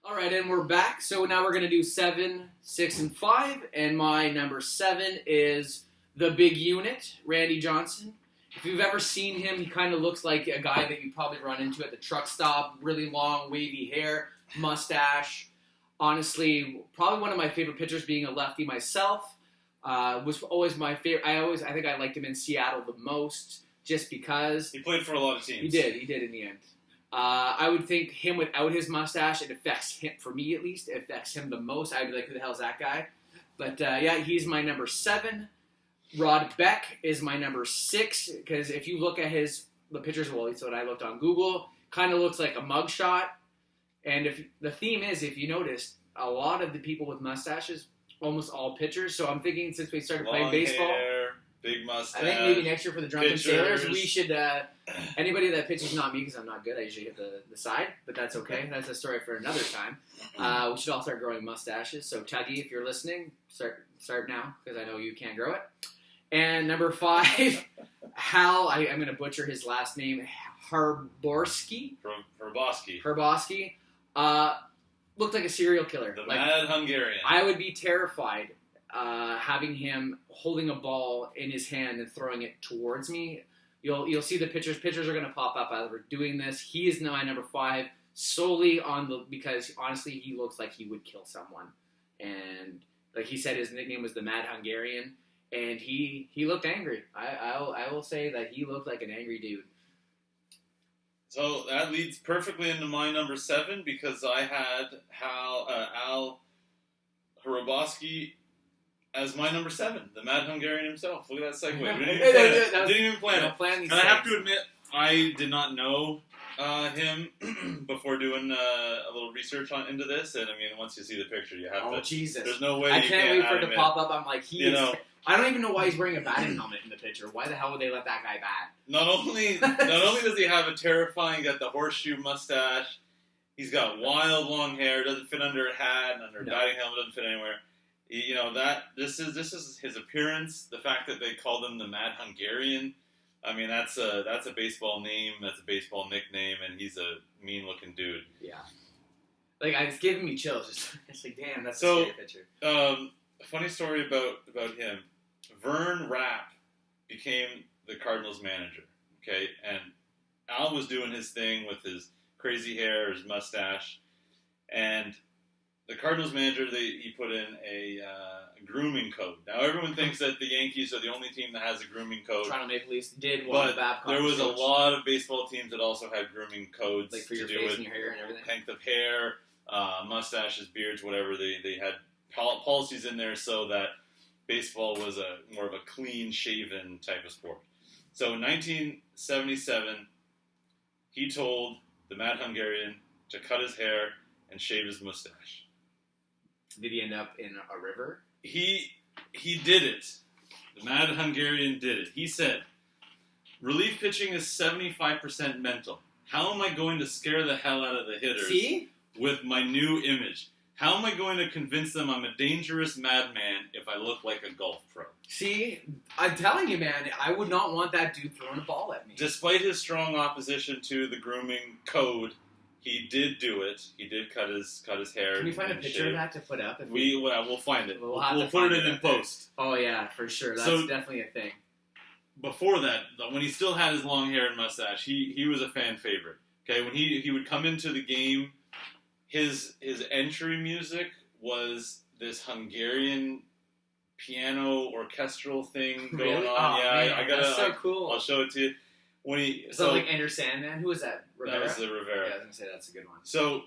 All right, and we're back. So now we're going to do 7, 6, and 5. And my number 7 is the big unit, Randy Johnson. If you've ever seen him, he kind of looks like a guy that you probably run into at the truck stop. Really long, wavy hair, mustache. Honestly, probably one of my favorite pitchers, being a lefty myself. Was always my favorite. I think I liked him in Seattle the most, just because He played for a lot of teams. he did in the end. I would think him without his mustache, it affects him, for me at least, it affects him the most. I'd be like, who the hell is that guy? But yeah, he's my number 7. Rod Beck is my number 6, because if you look at the pictures, well, it's what I looked on Google, kind of looks like a mugshot. And if the theme is, if you noticed, a lot of the people with mustaches, almost all pitchers. So I'm thinking, since we started playing baseball, hair, big mustache. I think maybe next year for the Drunken pitchers. Sailors, we should, anybody that pitches, not me because I'm not good, I usually hit the side, but that's okay. That's a story for another time. We should all start growing mustaches. So Tuggy, if you're listening, start now, because I know you can't grow it. And number 5, Hal, I'm going to butcher his last name, Herboski. Looked like a serial killer. The mad Hungarian. I would be terrified having him holding a ball in his hand and throwing it towards me. You'll see the pictures. Pictures are going to pop up as we're doing this. He is now my number 5 solely because honestly he looks like he would kill someone. And like he said, his nickname was the Mad Hungarian, and he looked angry. I will say that he looked like an angry dude. So that leads perfectly into my number 7, because I had Al Hroboski as my number 7, the Mad Hungarian himself. Look at that segue. Didn't even plan it. And I have to admit, I did not know him before doing a little research into this. And I mean, once you see the picture, you have to. Oh Jesus! There's no way I you can't wait for it to pop up. I'm like, I don't even know why he's wearing a batting helmet in the picture. Why the hell would they let that guy bat? Not only does he have a terrifying, got the horseshoe mustache, he's got wild long hair, doesn't fit under a hat, under a batting helmet, doesn't fit anywhere. This is his appearance. The fact that they called him the Mad Hungarian, I mean, that's a baseball name, that's a baseball nickname, and he's a mean looking dude. Yeah, like it's giving me chills. It's like, damn, that's a scary picture. A funny story about him. Vern Rapp became the Cardinals manager, okay? And Al was doing his thing with his crazy hair, his mustache, and the Cardinals manager, he put in a grooming code. Now, everyone thinks that the Yankees are the only team that has a grooming code. Toronto Maple Leafs did one of Babcock. There was a lot of baseball teams that also had grooming codes. Like for your face and your hair and everything? Length of hair, mustaches, beards, whatever. They had policies in there so that baseball was more of a clean-shaven type of sport. So in 1977, he told the Mad Hungarian to cut his hair and shave his mustache. Did he end up in a river? He did it. The Mad Hungarian did it. He said, relief pitching is 75% mental. How am I going to scare the hell out of the hitters with my new image? How am I going to convince them I'm a dangerous madman if I look like a golf pro? See, I'm telling you, man, I would not want that dude throwing a ball at me. Despite his strong opposition to the grooming code, he did do it. He did cut his hair. Can we find a picture of that to put up? We'll find it. We'll put it in post. Oh, yeah, for sure. That's definitely a thing. Before that, when he still had his long hair and mustache, he was a fan favorite. Okay, when he would come into the game, his entry music was this Hungarian piano orchestral thing going on. Man, that's so cool. I'll show it to you. Like Enter Sandman. Who was that? Rivera? That was the Rivera. Yeah, I was gonna say that's a good one. So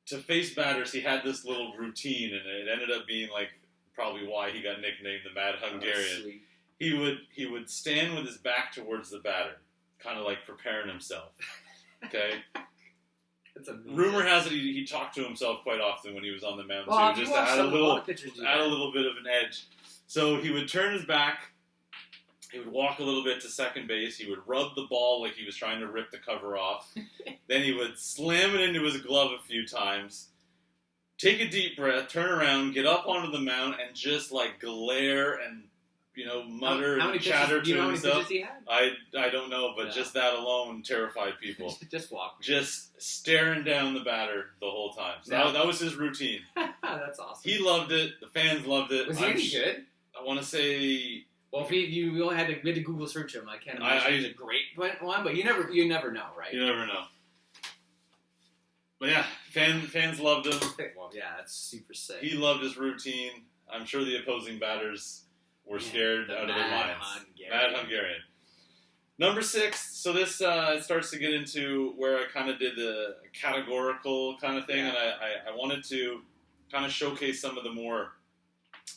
to face batters, he had this little routine, and it ended up being like probably why he got nicknamed the Mad Hungarian. He would stand with his back towards the batter, kind of like preparing himself. Okay. Rumor has it he talked to himself quite often when he was on the mound too, just to add a little bit of an edge. So he would turn his back, he would walk a little bit to second base, he would rub the ball like he was trying to rip the cover off, then he would slam it into his glove a few times, take a deep breath, turn around, get up onto the mound, and just like glare and mutter how and many chatter pitches, to how many himself. pitches he had? I don't know, but just that alone terrified people. Just walk. Just staring down the batter the whole time. So that was his routine. That's awesome. He loved it. The fans loved it. Was he any good? I want to say. Well, if we only had to Google search him, I can't imagine he's a great one, but you never know, right? You never know. But yeah, fans loved him. Well, yeah, that's super sick. He loved his routine. I'm sure the opposing batters were scared out of their minds. Mad Hungarian. Number 6. So this starts to get into where I kind of did the categorical kind of thing, and I wanted to kind of showcase some of the more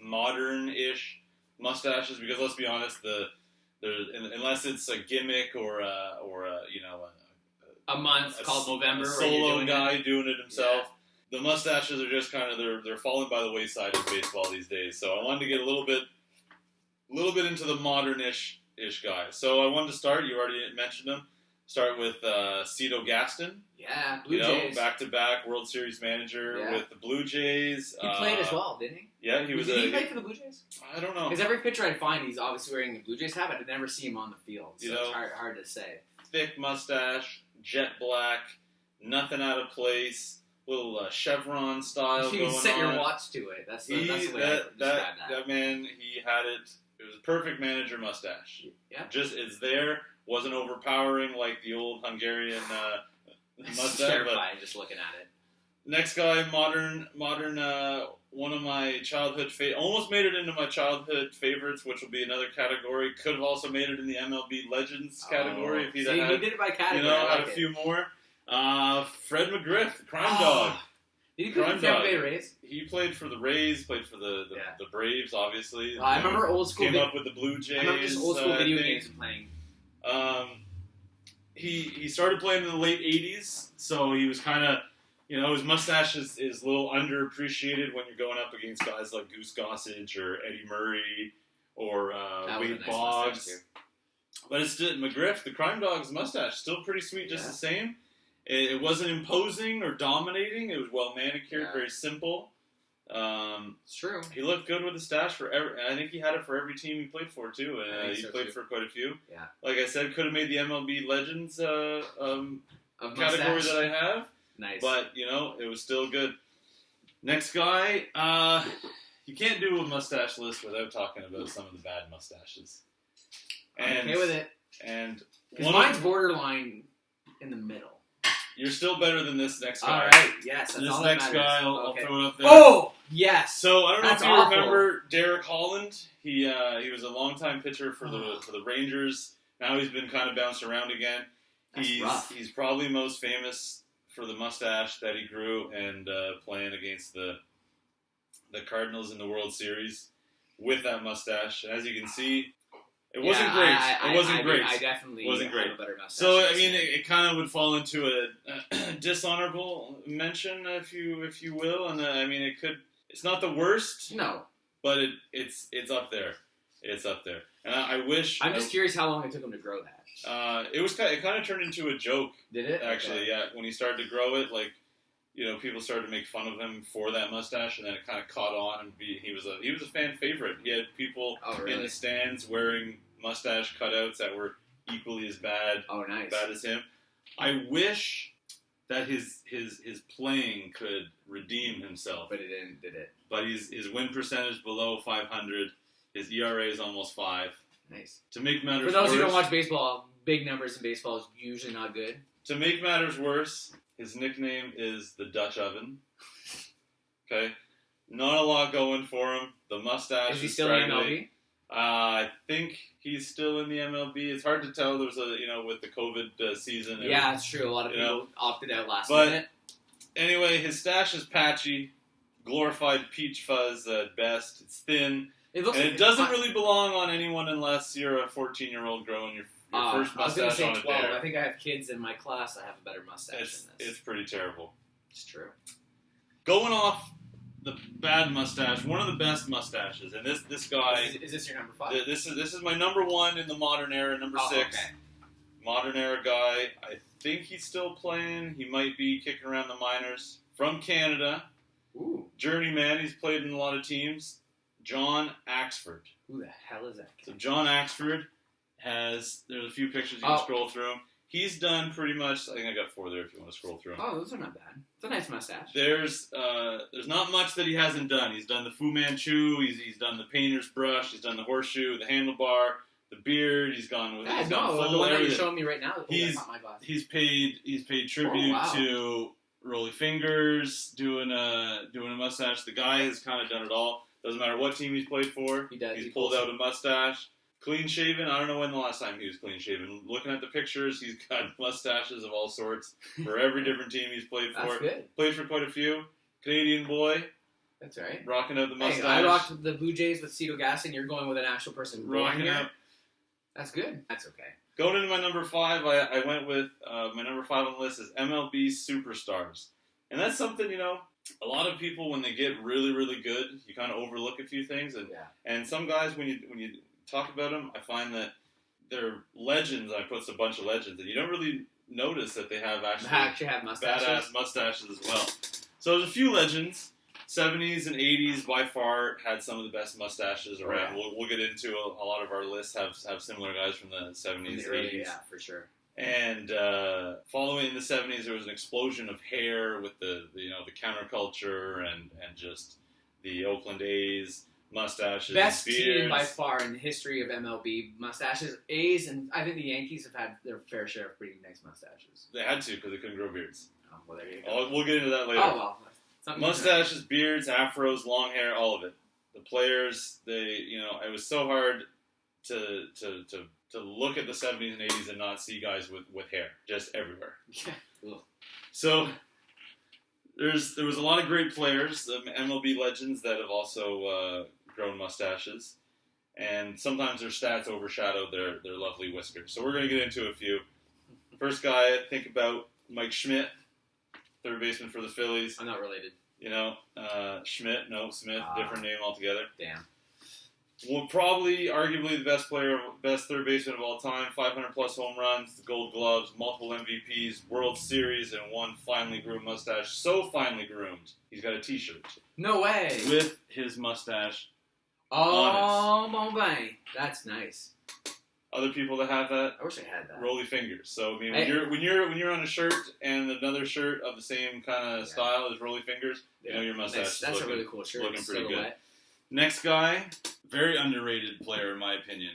modern-ish mustaches, because let's be honest, unless it's a gimmick or a month called November, a solo guy doing it himself. Yeah. The mustaches are just kind of they're falling by the wayside in baseball these days. So I wanted to get a little bit into the modern-ish guy. So I wanted to start. You already mentioned him. Start with Cito Gaston. Yeah, Blue Jays. Back-to-back World Series manager with the Blue Jays. He played as well, didn't he? Yeah, he was. Did he play for the Blue Jays? I don't know. Because every picture I find, he's obviously wearing the Blue Jays hat, but I never see him on the field. So it's hard to say. Thick mustache, jet black, nothing out of place. Little chevron style going on. You set your watch to it. That's the way I describe that. That man, he had it. It was a perfect manager mustache. Yeah. Just, it's there. Wasn't overpowering like the old Hungarian mustache. Terrifying just looking at it. Next guy, modern. One of my childhood almost made it into my childhood favorites, which will be another category. Could have also made it in the MLB Legends category if he'd had. He did it by category. Had a few more. Fred McGriff, the crime dog. Did he play for the Tampa Bay Rays? He played for the Rays, played for the Braves, obviously. I remember old school. Came up with the Blue Jays. I remember just old school video games and playing. He started playing in the late 80s, so he was kind of, his mustache is a little underappreciated when you're going up against guys like Goose Gossage or Eddie Murray or Wade Boggs. But it's still, McGriff, the crime dog's mustache, still pretty sweet just the same. It wasn't imposing or dominating. It was well manicured, very simple. It's true. He looked good with the stash and I think he had it for every team he played for too. And he played for quite a few. Yeah. Like I said, could have made the MLB Legends category that I have. Nice. But it was still good. Next guy, you can't do a mustache list without talking about some of the bad mustaches. I'm okay with it. And mine's borderline in the middle. You're still better than this next guy. All right, yes. This next guy, I'll throw it up there. Oh, yes. So I don't know if you remember Derek Holland. He was a longtime pitcher for the Rangers. Now he's been kind of bounced around again. He's probably most famous for the mustache that he grew and playing against the Cardinals in the World Series with that mustache. And as you can see, it wasn't great. I definitely wasn't great. Have a better mustache. So I mean, it kind of would fall into a dishonorable mention, if you will. And I mean, it's not the worst. No, but it's up there. It's up there. And I wish. I'm just curious how long it took him to grow that. It kind of turned into a joke. Did it? Actually, okay. Yeah. When he started to grow it, people started to make fun of him for that mustache, and then it kind of caught on. And he was a fan favorite. He had people in the stands wearing mustache cutouts that were equally as bad. Oh, nice. Bad as him. I wish that his playing could redeem himself, but it didn't. Did it? But his win percentage below 500. His ERA is almost 5. Nice. To make matters worse, for those who worse, don't watch baseball, big numbers in baseball is usually not good. To make matters worse, his nickname is the Dutch Oven. Okay, not a lot going for him. The mustache. Is he still in the MLB? I think he's still in the MLB. It's hard to tell. There's with the COVID season. Yeah, it's true. A lot of people opted out last minute. Anyway, his stash is patchy, glorified peach fuzz at best. It's thin. It doesn't really belong on anyone unless you're a 14-year-old growing your first mustache I was going to say 12. Dare. I think I have kids in my class that have a better mustache than this. It's pretty terrible. It's true. Going off the bad mustache, one of the best mustaches, and this guy... Is this your number 5? This is my number 1 in the modern era, number 6. Okay. Modern era guy. I think he's still playing. He might be kicking around the minors. From Canada. Ooh. Journeyman. He's played in a lot of teams. John Axford. Who the hell is that guy? So John Axford there's a few pictures you can scroll through them. He's done pretty much, I think I got 4 there if you want to scroll through them. Oh, those are not bad. It's a nice mustache. There's not much that he hasn't done. He's done the Fu Manchu, he's done the painter's brush, he's done the horseshoe, the handlebar, the beard, he's gone with the one that you're showing me right now. He's paid tribute to Rolly Fingers, doing a mustache. The guy has kind of done it all. Doesn't matter what team he's played for. He's pulled out a mustache. Clean shaven. I don't know when the last time he was clean shaven. Looking at the pictures, he's got mustaches of all sorts for every different team he's played for. That's good. Played for quite a few. Canadian boy. That's right. Rocking out the mustache. Hey, I rocked the Blue Jays with Cito Gaston. You're going with an actual person. Rocking out. That's good. That's okay. Going into my number 5, I went with my number 5 on the list is MLB Superstars. And that's something, a lot of people, when they get really, really good, you kind of overlook a few things. And some guys, when you talk about them, I find that they're legends. I put a bunch of legends, and you don't really notice that they have actually have mustaches. Badass mustaches as well. So there's a few legends. 70s and 80s by far had some of the best mustaches around. Yeah. We'll get into a lot of our lists have similar guys from the 70s, 80s. Yeah, for sure. And following in the 70s, there was an explosion of hair with the counterculture and just the Oakland A's mustaches. Best and team by far in the history of MLB mustaches. A's, and I think the Yankees have had their fair share of pretty nice mustaches. They had to because they couldn't grow beards. Oh, well, there you go. We'll get into that later. Oh, well. Mustaches, beards, afros, long hair, all of it. The players, it was so hard to look at the 70s and 80s and not see guys with hair just everywhere. Yeah. So there was a lot of great players, MLB legends that have also grown mustaches, and sometimes their stats overshadow their lovely whiskers. So we're going to get into a few. First guy, think about Mike Schmidt, third baseman for the Phillies. I'm not related. Schmidt, no, Smith, different name altogether. Damn. Well, probably, arguably, the best third baseman of all time. 500 plus home runs, Gold Gloves, multiple MVPs, World Series, and one finely groomed mustache. So finely groomed, he's got a T-shirt. No way. With his mustache. Oh, bon bang. That's nice. Other people that have that, I wish I had that. Rolly Fingers. So I mean, when you're on a shirt and another shirt of the same kind of style as Rolly Fingers, your mustache. That's a really cool shirt. Looking pretty good. Next guy, very underrated player in my opinion,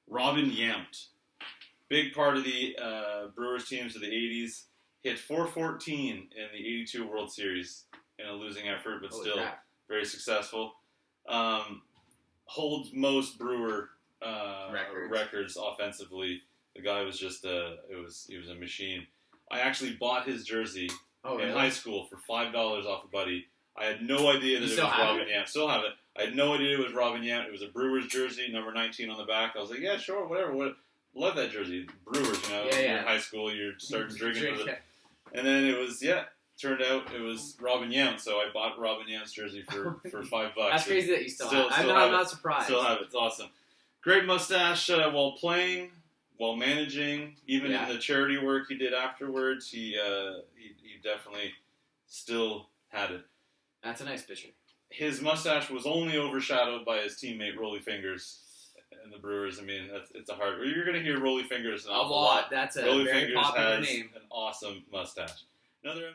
Robin Yount. Big part of the Brewers teams of the '80s. Hit .414 in the '82 World Series in a losing effort, but still very successful. Holds most Brewer records offensively. The guy was just he was a machine. I actually bought his jersey in high school for $5 off a buddy. I had no idea that it was Robin Yount. Still have it. I had no idea it was Robin Yount. It was a Brewers jersey, number 19 on the back. I was like, yeah, sure, whatever. Love that jersey. Brewers, You're in high school, you're starting drinking with it. And then it was, turned out it was Robin Yount, so I bought Robin Yount's jersey for $5. That's crazy that you still have it. I'm not surprised. Still have it. It's awesome. Great mustache while playing, while managing, even in the charity work he did afterwards. He definitely still had it. That's a nice picture. His mustache was only overshadowed by his teammate Rolly Fingers and the Brewers. I mean, it's a hard. You're going to hear Rolly Fingers an awful lot. That's a Rolly very Fingers popular has name. An awesome mustache. Another